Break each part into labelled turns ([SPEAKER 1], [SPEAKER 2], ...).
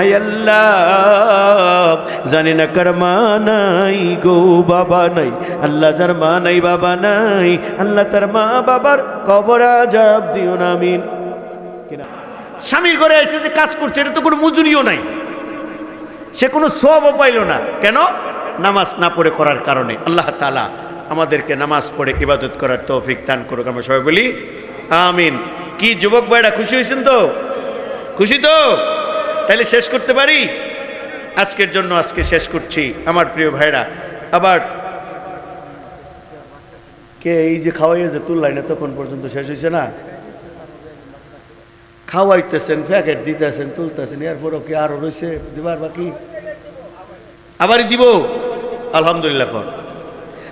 [SPEAKER 1] আয় আল্লাহ জানি না কার মা নাই গো বাবা নাই, আল্লাহ যার মা নাই বাবা নাই আল্লাহ তার মা বাবার কবর আযাব দিও না আমিন। কিনা স্বামীর ঘরে এসে যে কাজ করছে এটা তো কোনো মজুরিও নাই, সে কোনো সওয়াবও পাইল না। কেন? নামাজ না পড়ে করার কারণে। আল্লাহ তাআলা আমাদেরকে নামাজ পড়ে ইবাদত করার তৌফিক দান করুক, আমরা সবাই বলি আমিন। কি যুবক ভাইরা খুশি হয়েছেন তো? খুশি তো? তাহলে শেষ করতে পারি? আজকের জন্য আজকে শেষ করছি আমার প্রিয় ভাইরা। আবার কে এই যে খাওয়াইছে তুললাই না তখন পর্যন্ত শেষ হয়েছে না? খাওয়াইতেছেন, প্যাকেট দিতেছেন, তুলতেছেন, এরপরও কি আরো রয়েছে দিবার বাকি? আবারই দিব? আলহামদুলিল্লাহ কর,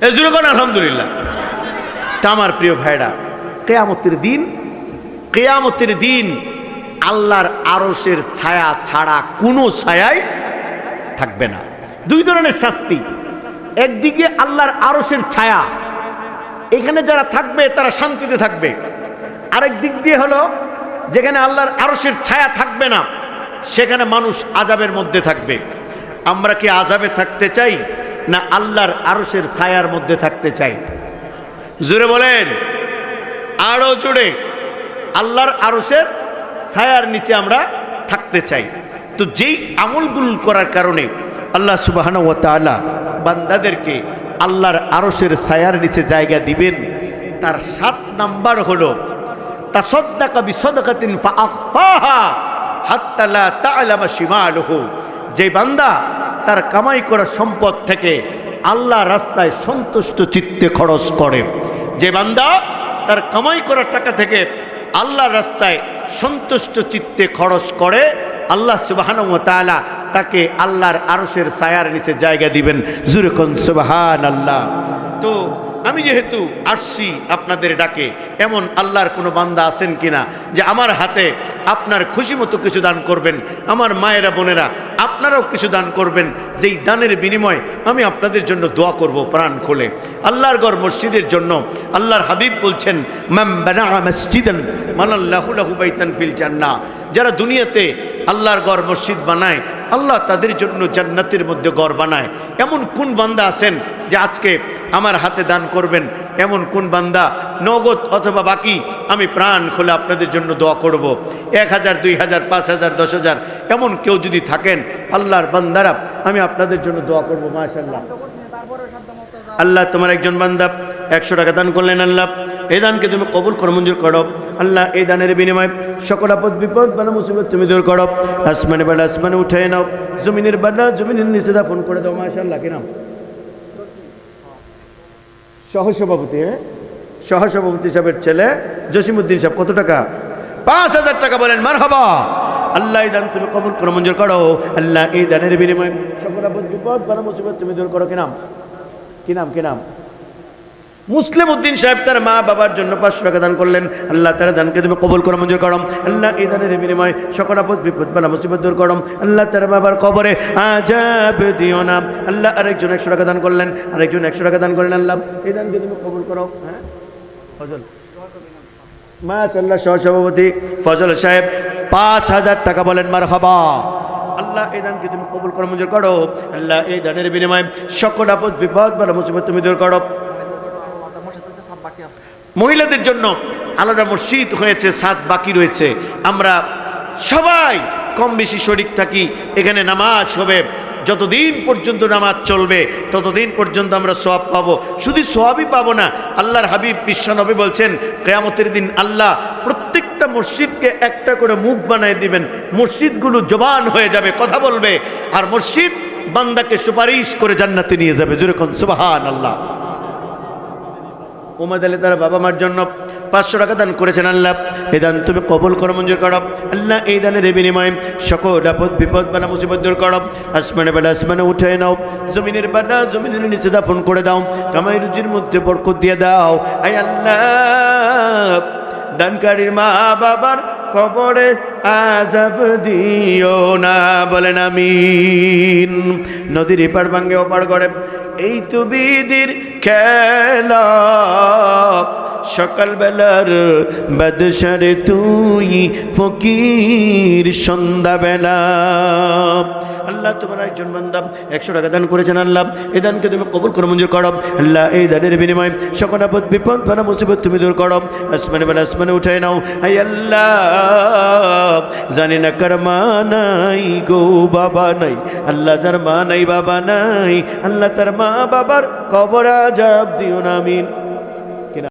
[SPEAKER 1] এজুরে কর আলহামদুলিল্লাহ। তা আমার প্রিয় ভাইরা, কিয়ামতের দিন, কিয়ামতের দিন আল্লাহর আরশের ছায়া ছাড়া কোনো ছায়াই থাকবে না। দুই ধরনের শাস্তি, একদিকে আল্লাহর আরশের ছায়া, এখানে যারা থাকবে তারা শান্তিতে থাকবে। আরেক দিক দিয়ে হলো যেখানে আল্লাহর আরশের ছায়া থাকবে না সেখানে মানুষ আযাবের মধ্যে থাকবে। আমরা কি আযাবে থাকতে চাই না আল্লাহর আরশের ছায়ার মধ্যে থাকতে চাই? জোরে বলেন, আরো জোরে। আল্লাহর আরশের ছায়ার নিচে আমরা থাকতে চাই। তো যেই আমলগুলো করার কারণে আল্লাহ সুবহানাহু ওয়া তাআলা বান্দাদেরকে আল্লাহর আরশের ছায়ার নিচে জায়গা দিবেন, তার 7 নাম্বার হলো তাসাদ্দাকা বিসাদাকাতিন ফাআখফাহা হাত্তা লা তা'লামা শিমালুহু। যে বান্দা তার কামাই করা সম্পদ থেকে আল্লাহ রাস্তায় সন্তুষ্ট চিত্তে খরচ করে, যে বান্দা তার কামাই করা টাকা থেকে আল্লাহ রাস্তায় সন্তুষ্ট চিত্তে খরচ করে, আল্লাহ সুবহানাহু ওয়া তাআলা তাকে আল্লাহর আরশের ছায়ার নিচে জায়গা দিবেন। জোরে কোন সুবহানাল্লাহ। তো আমি যেহেতু আসছি আপনাদের ডাকে, এমন আল্লাহর কোনো বান্দা আছেন কিনা যে আমার হাতে আপনার খুশি মতো কিছু দান করবেন? আমার মায়েরা বোনেরা আপনারাও কিছু দান করবেন, যেই দানের বিনিময়ে আমি আপনাদের জন্য দোয়া করব প্রাণ খুলে। আল্লাহর ঘর মসজিদের জন্য আল্লাহর হাবিব বলছেন, মান বানা মসজিদান মানাল্লাহু লাহু বাইতান ফিল জান্নাহ। যারা দুনিয়াতে আল্লাহর ঘর মসজিদ বানায়, আল্লাহ তাদের জন্য জান্নাতের মধ্যে ঘর বানায়। এমন কোন বান্দা আছেন যে আজকে আমার হাতে দান করবেন? এমন কোন বান্দা নগদ অথবা বাকি আমি প্রাণ খুলে আপনাদের জন্য দোয়া করব। 1000, 2000, 5000, 10000 এমন কেউ যদি থাকেন আল্লাহর বান্দারা, আমি আপনাদের জন্য দোয়া করব। মাশাআল্লাহ। আল্লাহ তোমার একজন বান্দা 100 টাকা দান করলেন, আল্লাহ এই দানকে তুমি কবুল করো, মঞ্জুর করো। আল্লাহ এই দানের বিনিময়ে সকল আপদ বিপদ বালা মুসিবত তুমি দূর করো। আসমানে বালা আসমানে উঠাই নাও, জমিনের বালা জমিনের নিচে দাফন করে দাও। মাশাআল্লাহ। কি নাম? সহসভাপতি, সহসভাপতি সাহেবের ছেলে জসিমউদ্দিন সাহেব। কত টাকা? 5000 টাকা। বলেন মারহাবা। আল্লাহ এই দান তুমি কবুল করো, মঞ্জুর করো। আল্লাহ এই দানের বিনিময়ে সকল আপদ বিপদ বালা মুসিবত তুমি দূর করো। কি নাম? কি নাম? কি নাম? মুসলিম উদ্দিন সাহেব তার মা বাবার জন্য 500 টাকা দান করলেন। আল্লাহ তার দানকে তুমি কবুল করো, মঞ্জুর করো। আল্লাহ এই দানের বিনিময়ে সকল আপদ বিপদ বালা মুসিবত দূর করো। আল্লাহ তার বাবার কবরে আযাব দিও না। আল্লাহ আরেকজন 100 টাকা দান করলেন, আরেকজন 100 টাকা দান করলেন। আল্লাহ এই দানকে তুমি কবুল করো। হ্যাঁ ফজল, মাশাআল্লাহ। সহসভাপতি ফজল সাহেব 5000 টাকা। বলেন মারহাবা। আল্লাহ এই দানকে তুমি কবুল করো, মঞ্জুর করো। আল্লাহ এই দানের বিনিময়ে সকল আপদ বিপদ বালা মুসিবত তুমি দূর করো। মহিলাদের জন্য আলাদা মসজিদ হয়েছে, 7 বাকি রয়েছে। আমরা সবাই কম বেশি শরীক থাকি, এখানে নামাজ হবে। যতদিন পর্যন্ত নামাজ চলবে ততদিন পর্যন্ত আমরা সওয়াব পাবো। শুধু সওয়াবই পাবো না, আল্লাহর হাবিব বিশ্বনবী বলছেন কিয়ামতের দিন আল্লাহ প্রত্যেকটা মসজিদকে একটা করে মুখ বানায় দিবেন। মসজিদগুলো জবান হয়ে যাবে, কথা বলবে, আর মসজিদ বান্দাকে সুপারিশ করে জান্নাতে নিয়ে যাবে। জোরে কোন সুবহানাল্লাহ। উমাদ আলী তার বাবা মার জন্য 500 টাকা দান করেছেন। আল্লাহ এই দান তুমি কবুল করো, মঞ্জুর করো। আল্লাহ এই দানের বিনিময়ে সকল আপদ বিপদ বালা মুসিবত দূর করো। আসমানে বালা আসমানে উঠাই নাও, জমিনের বালা জমিনের নিচে দাফন করে দাও। কামাই রুজির মধ্যে বরকত দিয়ে দাও। আয় আল্লাহ দানকারীর মা বাবার কবরে আযাব দিও না। বলেন আমিন। নদীর এপার ভাঙ্গে ওপার করে এই তো বিধির খেলা, সকালবেলার বাদশারে তুই ফকির সন্ধ্যাবেলা। আল্লাহ তোমার একজন বান্দা 100 টাকা দান করেছেন, আল্লাহ এই দানকে তুমি কবুল করে মঞ্জুর করো। আল্লাহ এই দানের বিনিময়ে সকল আপদ বিপদ বানা মুসিবত তুমি দূর করো, আসমানে বেলা আসমানে উঠাই নাও। হাই আল্লাহ, জানি না কার মা নাই গো বাবা নাই, আল্লাহ যার মা নাই বাবা নাই, আল্লাহ তার মা বাবার কবর আযাব দিও না, আমিন।